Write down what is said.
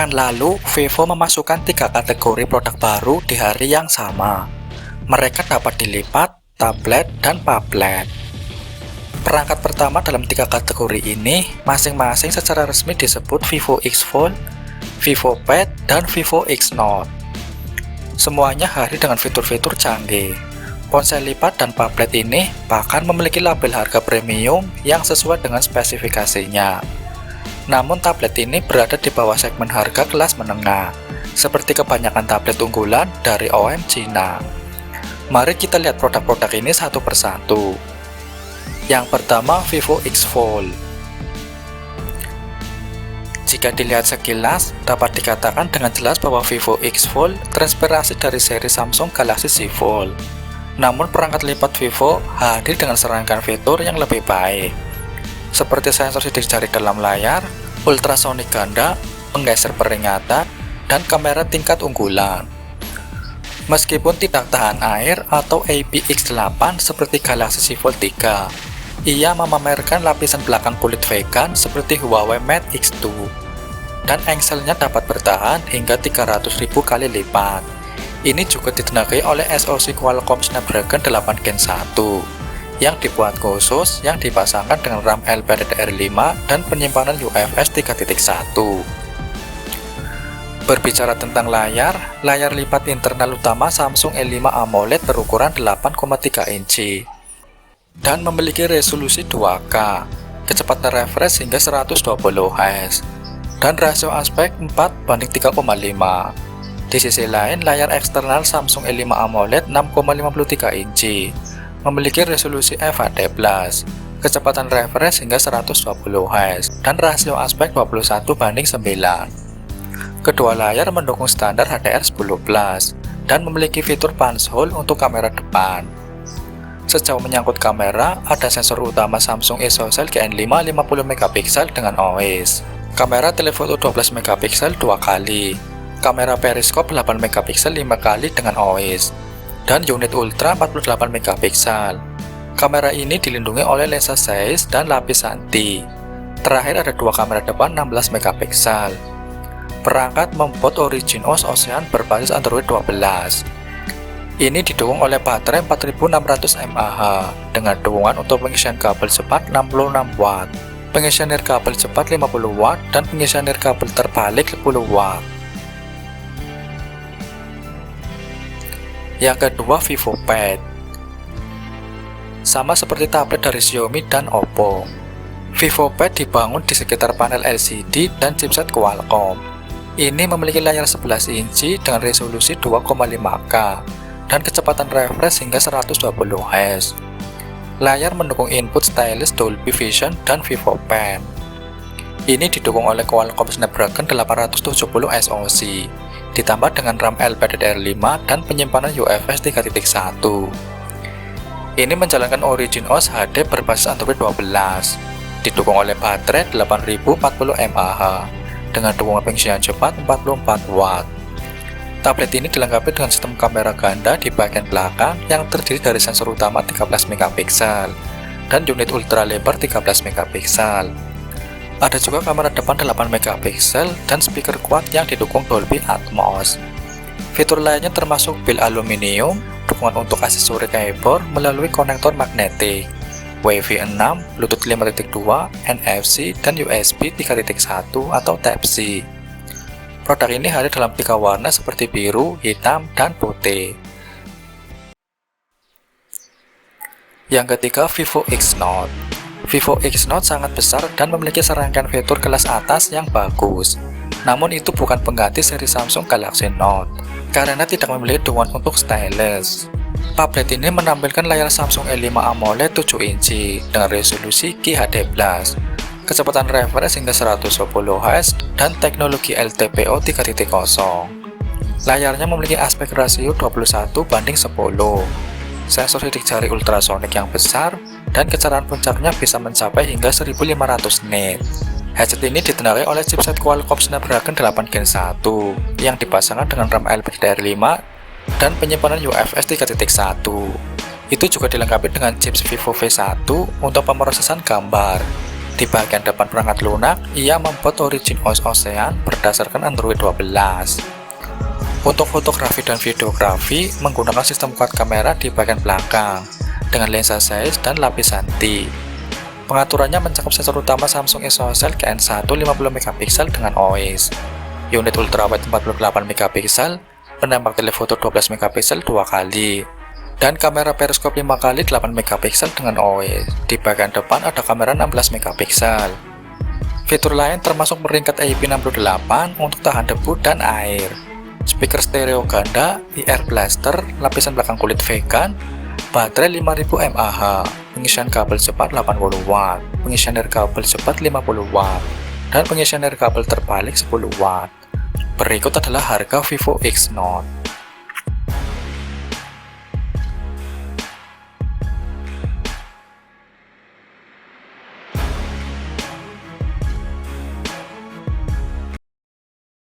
Pekan lalu, Vivo memasukkan 3 kategori produk baru di hari yang sama. Mereka dapat dilipat, tablet, dan phablet. Perangkat pertama dalam 3 kategori ini masing-masing secara resmi disebut Vivo X Fold, Vivo Pad, dan Vivo X Note. Semuanya hadir dengan fitur-fitur canggih. Ponsel lipat dan phablet ini bahkan memiliki label harga premium yang sesuai dengan spesifikasinya. Namun tablet ini berada di bawah segmen harga kelas menengah, seperti kebanyakan tablet unggulan dari OEM Cina. Mari kita lihat produk-produk ini satu persatu. Yang pertama, Vivo X Fold. Jika dilihat sekilas, dapat dikatakan dengan jelas bahwa Vivo X Fold terinspirasi dari seri Samsung Galaxy Z Fold. Namun perangkat lipat Vivo hadir dengan serangkaian fitur yang lebih baik, seperti sensor sidik jari dalam layar, ultrasonic ganda, penggeser peringatan, dan kamera tingkat unggulan. Meskipun tidak tahan air atau IPX8 seperti Galaxy Z Fold 3, ia memamerkan lapisan belakang kulit vegan seperti Huawei Mate X2, dan engselnya dapat bertahan hingga 300.000 kali lipat. Ini juga ditenagai oleh SoC Qualcomm Snapdragon 8 Gen 1 yang dibuat khusus, yang dipasangkan dengan RAM LPDDR5 dan penyimpanan UFS 3.1. Berbicara tentang layar lipat internal utama Samsung A5 AMOLED berukuran 8,3 inci dan memiliki resolusi 2K, kecepatan refresh hingga 120Hz, dan rasio aspek 4:3,5. Di sisi lain, layar eksternal Samsung A5 AMOLED 6,53 inci memiliki resolusi FHD+, kecepatan refresh hingga 120Hz, dan rasio aspek 21:9. Kedua layar mendukung standar HDR10+ dan memiliki fitur punch hole untuk kamera depan. Sejauh menyangkut kamera, ada sensor utama Samsung ISOCELL GN5 50MP dengan OIS, kamera telefoto 12MP 2 kali, kamera periskop 8MP 5 kali dengan OIS, dan unit ultra 48MP. Kamera ini dilindungi oleh lensa zeiss dan lapis anti. Terakhir ada 2 kamera depan 16MP. Perangkat membuat Origin OS Ocean berbasis Android 12. Ini didukung oleh baterai 4600 mAh dengan dukungan untuk pengisian kabel cepat 66 watt, pengisian nirkabel cepat 50 watt, dan pengisian nirkabel terbalik 10 watt. Yang kedua, Vivo Pad. Sama seperti tablet dari Xiaomi dan Oppo, Vivo Pad dibangun di sekitar panel LCD dan chipset Qualcomm. Ini memiliki layar 11 inci dengan resolusi 2,5K dan kecepatan refresh hingga 120Hz. Layar mendukung input stylus Dolby Vision dan Vivo Pen. Ini didukung oleh Qualcomm Snapdragon 870 SoC, ditambah dengan RAM LPDDR5 dan penyimpanan UFS 3.1. Ini menjalankan Origin OS HD berbasis Android 12, didukung oleh baterai 8040 mAh dengan dukungan pengisian cepat 44 watt. Tablet ini dilengkapi dengan sistem kamera ganda di bagian belakang yang terdiri dari sensor utama 13MP dan unit ultra lebar 13MP. Ada juga kamera depan 8MP dan speaker quad yang didukung Dolby Atmos. Fitur lainnya termasuk bil aluminium, dukungan untuk aksesori keyboard melalui konektor magnetik, Wi-Fi 6, Bluetooth 5.2, NFC, dan USB 3.1 atau Type-C. Produk ini hadir dalam 3 warna seperti biru, hitam, dan putih. Yang ketiga, Vivo X Note. Vivo X Note sangat besar dan memiliki serangkaian fitur kelas atas yang bagus. Namun itu bukan pengganti seri Samsung Galaxy Note, karena tidak memiliki dukungan untuk stylus. Tablet ini menampilkan layar Samsung A5 AMOLED 7 inci dengan resolusi QHD+, kecepatan refresh hingga 120Hz, dan teknologi LTPO 3.0. Layarnya memiliki aspek rasio 21:10, sensor sidik jari ultrasonic yang besar, dan kecerahan puncaknya bisa mencapai hingga 1500 nit. Headset ini ditenagai oleh chipset Qualcomm Snapdragon 8 Gen 1 yang dipasangkan dengan RAM LPDDR5 dan penyimpanan UFS 3.1. Itu juga dilengkapi dengan chips Vivo V1 untuk pemrosesan gambar. Di bagian depan perangkat lunak, ia membuat Origin OS Ocean berdasarkan Android 12. Untuk fotografi dan videografi, menggunakan sistem quad kamera di bagian belakang, dengan lensa size dan lapisan T. Pengaturannya mencakup sensor utama Samsung ISOCELL GN1 50MP dengan OIS, unit ultrawide 48MP, penembak telefoto 12MP 2 kali, dan kamera periskop 5 kali 8MP dengan OIS. Di bagian depan ada kamera 16MP. Fitur lain termasuk peringkat IP68 untuk tahan debu dan air, speaker stereo ganda, IR blaster, lapisan belakang kulit vegan, baterai 5000 mAh, pengisian kabel cepat 80W, pengisian nirkabel cepat 50W, dan pengisian nirkabel terbalik 10W. Berikut adalah harga Vivo X Note.